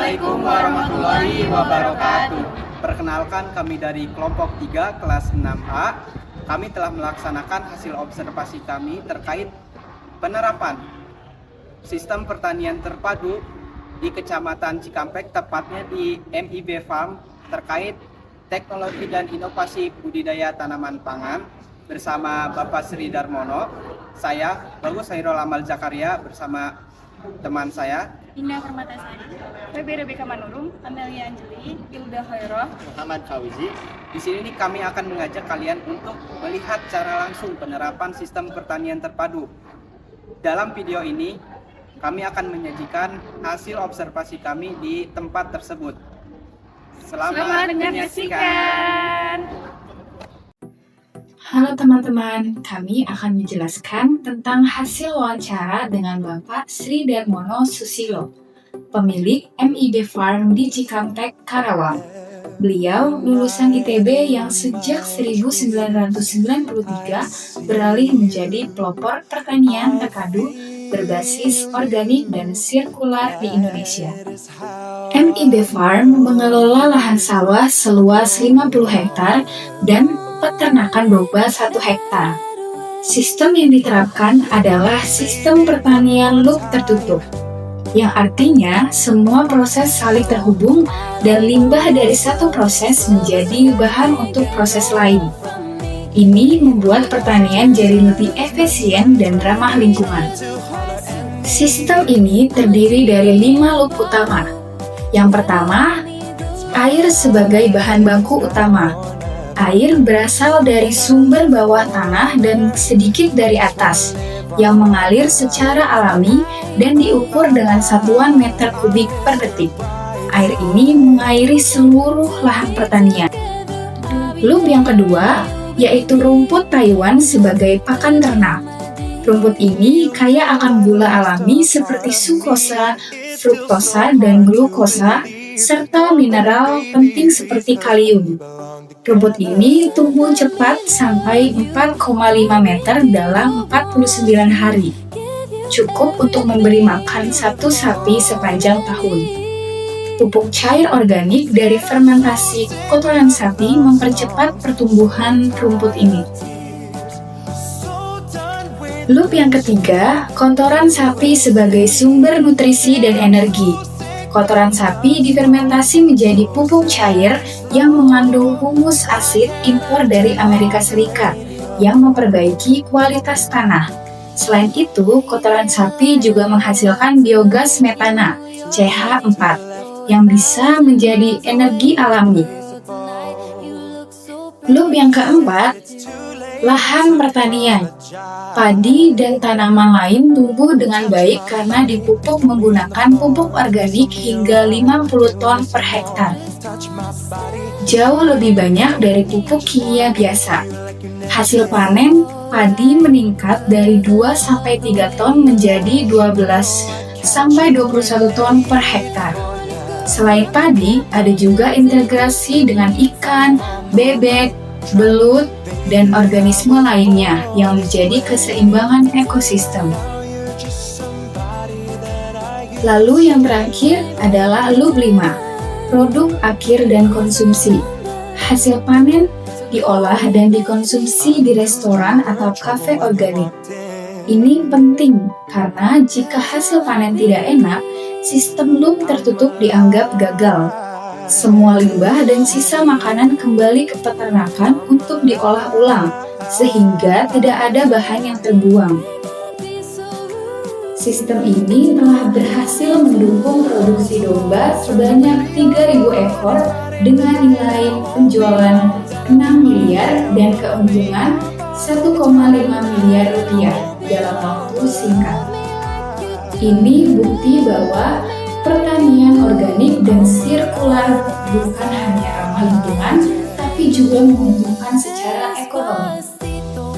Assalamualaikum warahmatullahi wabarakatuh. Perkenalkan, kami dari kelompok 3 kelas 6A. Kami telah melaksanakan hasil observasi kami terkait penerapan sistem pertanian terpadu di Kecamatan Cikampek, tepatnya di MIB Farm, terkait teknologi dan inovasi budidaya tanaman pangan bersama Bapak Sri Darmono. Saya, Bagus Hairul Amal Zakaria, bersama teman saya Indah Permatasari, Feby Rebeka Manurung, Amelia Anjeli, Hilda Hoiroh, Muhammad Fawizi. Di sini kami akan mengajak kalian untuk melihat secara langsung penerapan sistem pertanian terpadu. Dalam video ini, kami akan menyajikan hasil observasi kami di tempat tersebut. Selamat menyaksikan. Halo teman-teman, kami akan menjelaskan tentang hasil wawancara dengan Bapak Sri Darmono Susilo, pemilik MIB Farm di Cikampek, Karawang. Beliau lulusan ITB yang sejak 1993 beralih menjadi pelopor pertanian terpadu berbasis organik dan sirkular di Indonesia. MIB Farm mengelola lahan sawah seluas 50 hektar dan peternakan domba 1 hektar. Sistem yang diterapkan adalah sistem pertanian loop tertutup, yang artinya semua proses saling terhubung dan limbah dari satu proses menjadi bahan untuk proses lain. Ini membuat pertanian jadi lebih efisien dan ramah lingkungan. Sistem ini terdiri dari 5 loop utama. Yang pertama, air sebagai bahan baku utama. Air berasal dari sumber bawah tanah dan sedikit dari atas, yang mengalir secara alami dan diukur dengan satuan meter kubik per detik. Air ini mengairi seluruh lahan pertanian. Loop yang kedua, yaitu rumput Taiwan sebagai pakan ternak. Rumput ini kaya akan gula alami seperti sukrosa, fruktosa, dan glukosa, serta mineral penting seperti kalium. Rumput ini tumbuh cepat sampai 4,5 meter dalam 49 hari. Cukup untuk memberi makan 1 sapi sepanjang tahun. Pupuk cair organik dari fermentasi kotoran sapi mempercepat pertumbuhan rumput ini. Loop yang ketiga, kotoran sapi sebagai sumber nutrisi dan energi. Kotoran sapi difermentasi menjadi pupuk cair yang mengandung humus asid impor dari Amerika Serikat yang memperbaiki kualitas tanah. Selain itu, kotoran sapi juga menghasilkan biogas metana, CH4, yang bisa menjadi energi alami. Loop yang keempat, lahan pertanian. Padi dan tanaman lain tumbuh dengan baik karena dipupuk menggunakan pupuk organik hingga 50 ton per hektar. Jauh lebih banyak dari pupuk kimia biasa. Hasil panen padi meningkat dari 2-3 ton menjadi 12-21 ton per hektar. Selain padi, ada juga integrasi dengan ikan, bebek, belut, dan organisme lainnya yang menjadi keseimbangan ekosistem. Lalu yang terakhir adalah loop 5, produk akhir dan konsumsi. Hasil panen diolah dan dikonsumsi di restoran atau kafe organik. Ini penting karena jika hasil panen tidak enak, sistem loop tertutup dianggap gagal. Semua limbah dan sisa makanan kembali ke peternakan untuk diolah ulang, sehingga tidak ada bahan yang terbuang. Sistem ini telah berhasil mendukung produksi domba sebanyak 3.000 ekor dengan nilai penjualan 6 miliar dan keuntungan 1,5 miliar rupiah dalam waktu singkat. Ini bukti bahwa pertanian organik dan sirkular bukan hanya ramah lingkungan, tapi juga menguntungkan secara ekonomi.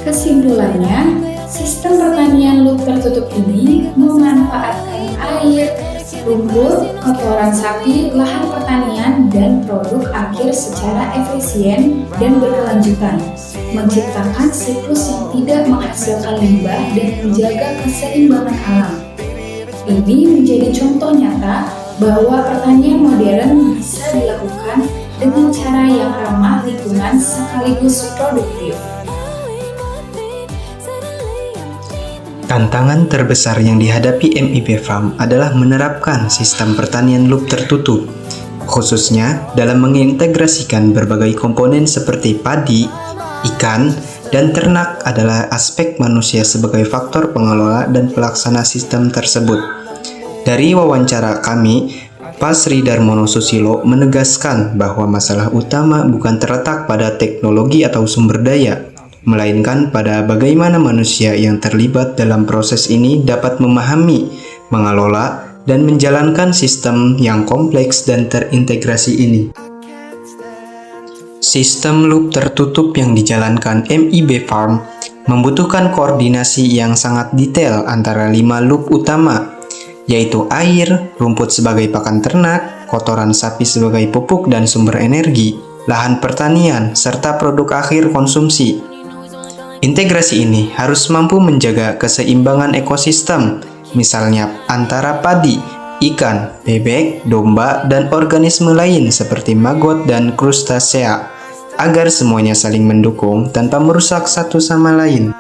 Kesimpulannya, sistem pertanian loop tertutup ini memanfaatkan air, rumput, kotoran sapi, lahan pertanian, dan produk akhir secara efisien dan berkelanjutan, menciptakan siklus yang tidak menghasilkan limbah dan menjaga keseimbangan alam. Ini menjadi contoh nyata bahwa pertanian modern bisa dilakukan dengan cara yang ramah lingkungan sekaligus produktif. Tantangan terbesar yang dihadapi MIB Farm adalah menerapkan sistem pertanian loop tertutup, khususnya dalam mengintegrasikan berbagai komponen seperti padi, ikan, dan ternak adalah aspek manusia sebagai faktor pengelola dan pelaksana sistem tersebut. Dari wawancara kami, Pak Sri Darmono Susilo menegaskan bahwa masalah utama bukan terletak pada teknologi atau sumber daya, melainkan pada bagaimana manusia yang terlibat dalam proses ini dapat memahami, mengelola, dan menjalankan sistem yang kompleks dan terintegrasi ini. Sistem loop tertutup yang dijalankan MIB Farm membutuhkan koordinasi yang sangat detail antara 5 loop utama, yaitu air, rumput sebagai pakan ternak, kotoran sapi sebagai pupuk dan sumber energi, lahan pertanian, serta produk akhir konsumsi. Integrasi ini harus mampu menjaga keseimbangan ekosistem, misalnya antara padi, ikan, bebek, domba, dan organisme lain seperti maggot dan krustasea, agar semuanya saling mendukung tanpa merusak satu sama lain.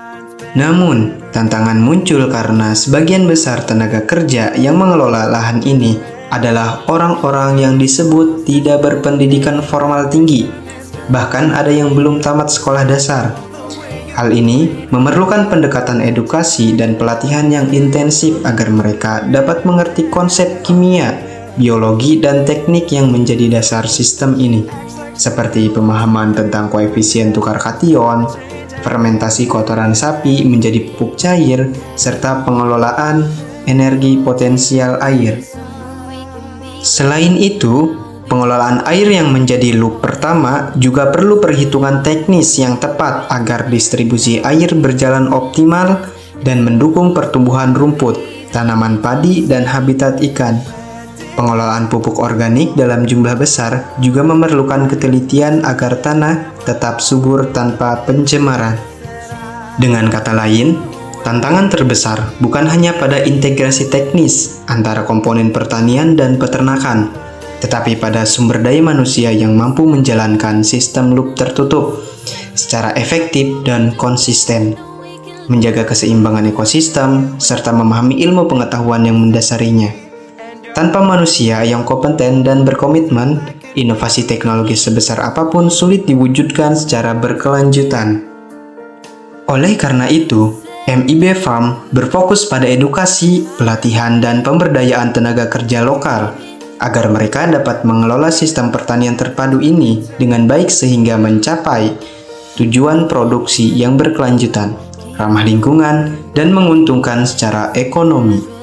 Namun, tantangan muncul karena sebagian besar tenaga kerja yang mengelola lahan ini adalah orang-orang yang disebut tidak berpendidikan formal tinggi, bahkan ada yang belum tamat sekolah dasar. Hal ini memerlukan pendekatan edukasi dan pelatihan yang intensif agar mereka dapat mengerti konsep kimia, biologi, dan teknik yang menjadi dasar sistem ini, seperti pemahaman tentang koefisien tukar kation, fermentasi kotoran sapi menjadi pupuk cair, serta pengelolaan energi potensial air. Selain itu, pengelolaan air yang menjadi loop pertama juga perlu perhitungan teknis yang tepat agar distribusi air berjalan optimal dan mendukung pertumbuhan rumput, tanaman padi, dan habitat ikan. Pengelolaan pupuk organik dalam jumlah besar juga memerlukan ketelitian agar tanah tetap subur tanpa pencemaran. Dengan kata lain, tantangan terbesar bukan hanya pada integrasi teknis antara komponen pertanian dan peternakan, tetapi pada sumber daya manusia yang mampu menjalankan sistem loop tertutup secara efektif dan konsisten, menjaga keseimbangan ekosistem, serta memahami ilmu pengetahuan yang mendasarinya. Tanpa manusia yang kompeten dan berkomitmen, inovasi teknologi sebesar apapun sulit diwujudkan secara berkelanjutan. Oleh karena itu, MIB Farm berfokus pada edukasi, pelatihan, dan pemberdayaan tenaga kerja lokal, agar mereka dapat mengelola sistem pertanian terpadu ini dengan baik sehingga mencapai tujuan produksi yang berkelanjutan, ramah lingkungan, dan menguntungkan secara ekonomi.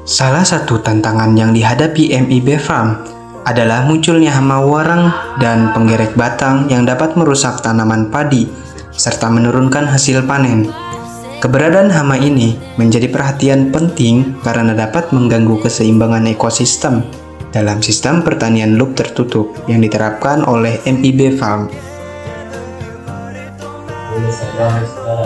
Salah satu tantangan yang dihadapi MIB Farm adalah munculnya hama warang dan penggerek batang yang dapat merusak tanaman padi serta menurunkan hasil panen. Keberadaan hama ini menjadi perhatian penting karena dapat mengganggu keseimbangan ekosistem dalam sistem pertanian loop tertutup yang diterapkan oleh MIB Farm.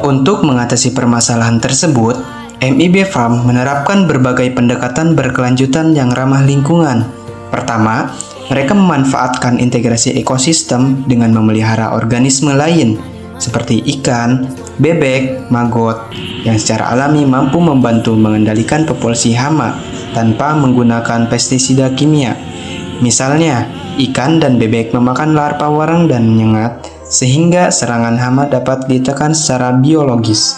Untuk mengatasi permasalahan tersebut, MIB Farm menerapkan berbagai pendekatan berkelanjutan yang ramah lingkungan. Pertama, mereka memanfaatkan integrasi ekosistem dengan memelihara organisme lain seperti ikan, bebek, maggot, yang secara alami mampu membantu mengendalikan populasi hama tanpa menggunakan pestisida kimia. Misalnya, ikan dan bebek memakan larva warang dan nyengat, sehingga serangan hama dapat ditekan secara biologis.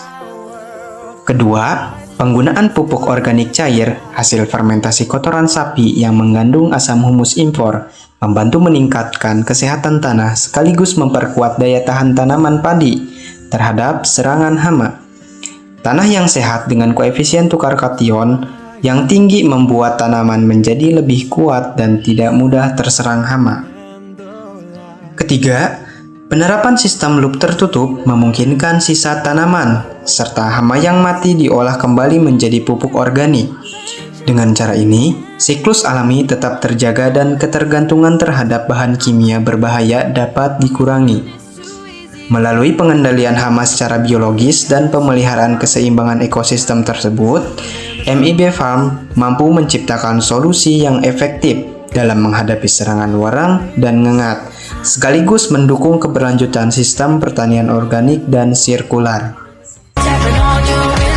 Kedua, penggunaan pupuk organik cair hasil fermentasi kotoran sapi yang mengandung asam humus impor membantu meningkatkan kesehatan tanah sekaligus memperkuat daya tahan tanaman padi terhadap serangan hama. Tanah yang sehat dengan koefisien tukar kation yang tinggi membuat tanaman menjadi lebih kuat dan tidak mudah terserang hama. Ketiga, penerapan sistem loop tertutup memungkinkan sisa tanaman serta hama yang mati diolah kembali menjadi pupuk organik. Dengan cara ini, siklus alami tetap terjaga dan ketergantungan terhadap bahan kimia berbahaya dapat dikurangi. Melalui pengendalian hama secara biologis dan pemeliharaan keseimbangan ekosistem tersebut, MIB Farm mampu menciptakan solusi yang efektif dalam menghadapi serangan warang dan ngengat, sekaligus mendukung keberlanjutan sistem pertanian organik dan sirkular. Tapping on your